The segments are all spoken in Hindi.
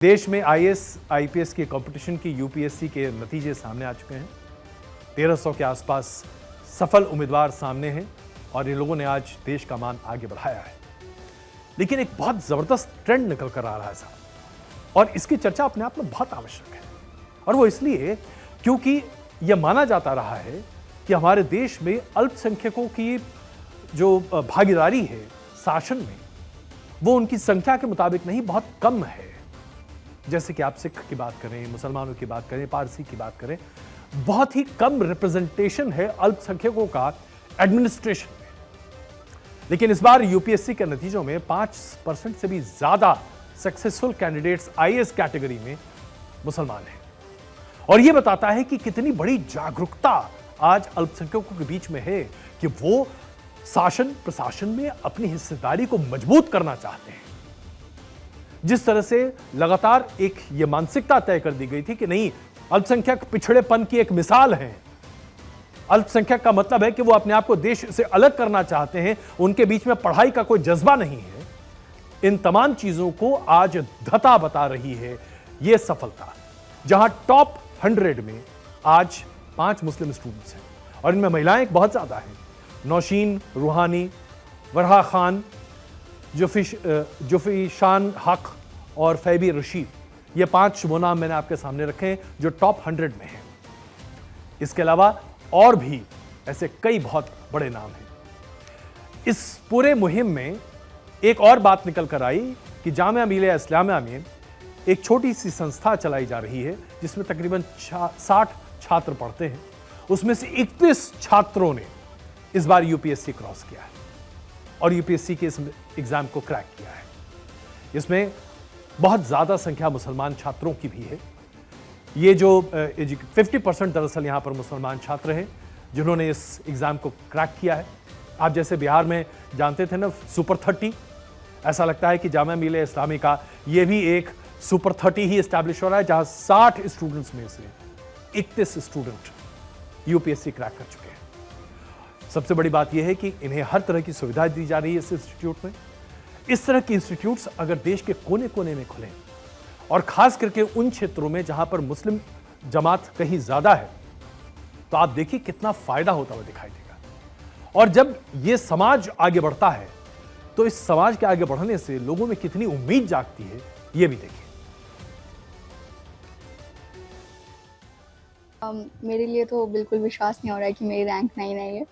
देश में आईएएस आईपीएस के कंपटीशन की यूपीएससी के नतीजे सामने आ चुके हैं। 1300 के आसपास सफल उम्मीदवार सामने हैं और ये लोगों ने आज देश का मान आगे बढ़ाया है। लेकिन एक बहुत जबरदस्त ट्रेंड निकल कर आ रहा है साहब, और इसकी चर्चा अपने आप में बहुत आवश्यक है। और वो इसलिए क्योंकि यह माना जाता रहा है कि हमारे देश में अल्पसंख्यकों की जो भागीदारी है शासन में, वो उनकी संख्या के मुताबिक नहीं, बहुत कम है। जैसे कि आप सिख की बात करें, मुसलमानों की बात करें, पारसी की बात करें, बहुत ही कम रिप्रेजेंटेशन है अल्पसंख्यकों का एडमिनिस्ट्रेशन में। लेकिन इस बार यूपीएससी के नतीजों में 5% से भी ज्यादा सक्सेसफुल कैंडिडेट्स आईएएस कैटेगरी में मुसलमान हैं। और यह बताता है कि कितनी बड़ी जागरूकता आज अल्पसंख्यकों के बीच में है कि वो शासन प्रशासन में अपनी हिस्सेदारी को मजबूत करना चाहते हैं। जिस तरह से लगातार एक ये मानसिकता तय कर दी गई थी कि नहीं, अल्पसंख्यक पिछड़ेपन की एक मिसाल है, अल्पसंख्यक का मतलब है कि वो अपने आप को देश से अलग करना चाहते हैं, उनके बीच में पढ़ाई का कोई जज्बा नहीं है। इन तमाम चीजों को आज धता बता रही है ये सफलता, जहां टॉप 100 में आज 5 मुस्लिम स्टूडेंट्स हैं और इनमें महिलाएं बहुत ज्यादा हैं। नौशीन रूहानी, वरहा खान, जुफीशान हक और फैबी रशीद, ये 5 वो नाम मैंने आपके सामने रखे हैं जो टॉप 100 में हैं। इसके अलावा और भी ऐसे कई बहुत बड़े नाम हैं। इस पूरे मुहिम में एक और बात निकल कर आई कि जामिया मिलिया इस्लामिया में एक छोटी सी संस्था चलाई जा रही है जिसमें तकरीबन 60 छात्र पढ़ते हैं। उसमें से 31 छात्रों ने इस बार यूपीएससी क्रॉस किया है और यूपीएससी के इस एग्जाम को क्रैक किया है। इसमें बहुत ज्यादा संख्या मुसलमान छात्रों की भी है। ये जो 50% दरअसल यहां पर मुसलमान छात्र हैं जिन्होंने इस एग्जाम को क्रैक किया है। आप जैसे बिहार में जानते थे ना सुपर 30, ऐसा लगता है कि जामिया मिलिया इस्लामी का ये भी एक सुपर 30 ही एस्टैब्लिश हो रहा है, जहां 60 स्टूडेंट्स में से 31 स्टूडेंट यूपीएससी क्रैक कर चुके हैं। सबसे बड़ी बात यह है कि इन्हें हर तरह की सुविधाएं दी जा रही है इस इंस्टीट्यूट में। इस तरह के इंस्टीट्यूट्स अगर देश के कोने कोने में खुलें और खास करके उन क्षेत्रों में जहां पर मुस्लिम जमात कहीं ज्यादा है, तो आप देखिए कितना फायदा होता हुआ दिखाई देगा। और जब यह समाज आगे बढ़ता है तो इस समाज के आगे बढ़ने से लोगों में कितनी उम्मीद जागती है, यह भी देखिए। मेरे लिए तो बिल्कुल विश्वास नहीं हो रहा है कि मेरी रैंक 9 आई है।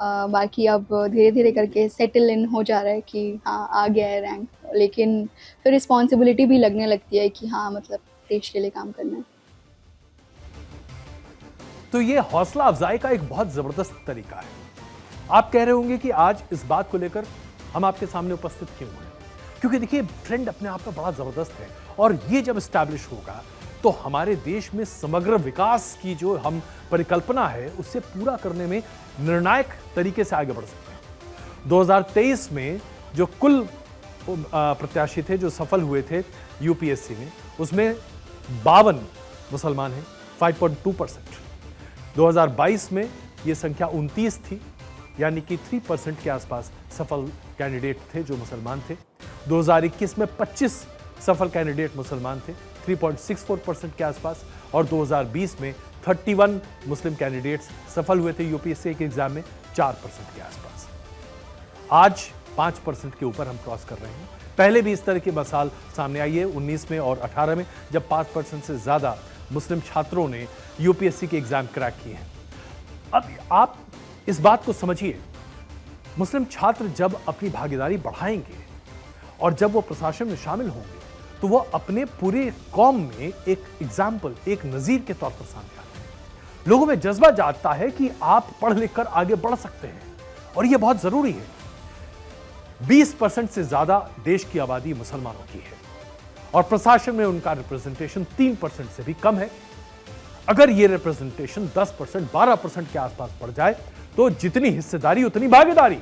बाकी अब धीरे धीरे करके सेटल इन हो जा रहा है कि हाँ आ गया है रैंक, लेकिन फिर रिस्पॉन्सिबिलिटी भी लगने लगती है कि हाँ मतलब देश के लिए काम करना है। तो ये हौसला अफजाई का एक बहुत जबरदस्त तरीका है। आप कह रहे होंगे कि आज इस बात को लेकर हम आपके सामने उपस्थित क्यों हैं? क्योंकि देखिए ट्रेंड अपने आप में बड़ा जबरदस्त है और ये जब स्टैब्लिश होगा तो हमारे देश में समग्र विकास की जो हम परिकल्पना है उससे पूरा करने में निर्णायक तरीके से आगे बढ़ सकते हैं। 2023 में जो कुल प्रत्याशी थे जो सफल हुए थे यूपीएससी में, उसमें 52 मुसलमान हैं, 5.2%। 2022 में ये संख्या 29 थी, यानी कि 3% के आसपास सफल कैंडिडेट थे जो मुसलमान थे। 2021 में 25 सफल कैंडिडेट मुसलमान थे, 3.64% के आसपास। और 2020 में 31 मुस्लिम कैंडिडेट्स सफल हुए थे यूपीएससी के एग्जाम में, 4% के आसपास। आज 5% के ऊपर हम क्रॉस कर रहे हैं। पहले भी इस तरह की मिसाल सामने आई है 19 में और 18 में, जब 5% से ज्यादा मुस्लिम छात्रों ने यूपीएससी के एग्जाम क्रैक किए हैं। अब आप इस बात को समझिए, मुस्लिम छात्र जब अपनी भागीदारी बढ़ाएंगे और जब वो प्रशासन में शामिल होंगे तो वो अपने पूरे कौम में एक एग्जाम्पल, एक नजीर के तौर पर सामने आते हैं। लोगों में जज्बा जागता है कि आप पढ़ लिख कर आगे बढ़ सकते हैं और यह बहुत जरूरी है। 20% से ज्यादा देश की आबादी मुसलमानों की है और प्रशासन में उनका रिप्रेजेंटेशन 3% से भी कम है। अगर यह रिप्रेजेंटेशन 10%, 12% के आसपास बढ़ जाए तो जितनी हिस्सेदारी उतनी भागीदारी,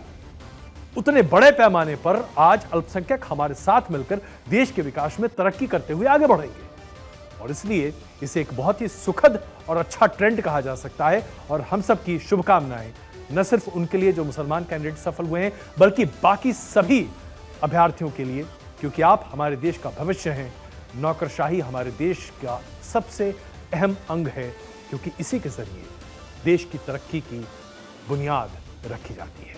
उतने बड़े पैमाने पर आज अल्पसंख्यक हमारे साथ मिलकर देश के विकास में तरक्की करते हुए आगे बढ़ेंगे। और इसलिए इसे एक बहुत ही सुखद और अच्छा ट्रेंड कहा जा सकता है। और हम सब की शुभकामनाएं न सिर्फ उनके लिए जो मुसलमान कैंडिडेट सफल हुए हैं, बल्कि बाकी सभी अभ्यर्थियों के लिए, क्योंकि आप हमारे देश का भविष्य हैं। नौकरशाही हमारे देश का सबसे अहम अंग है, क्योंकि इसी के जरिए देश की तरक्की की बुनियाद रखी जाती है।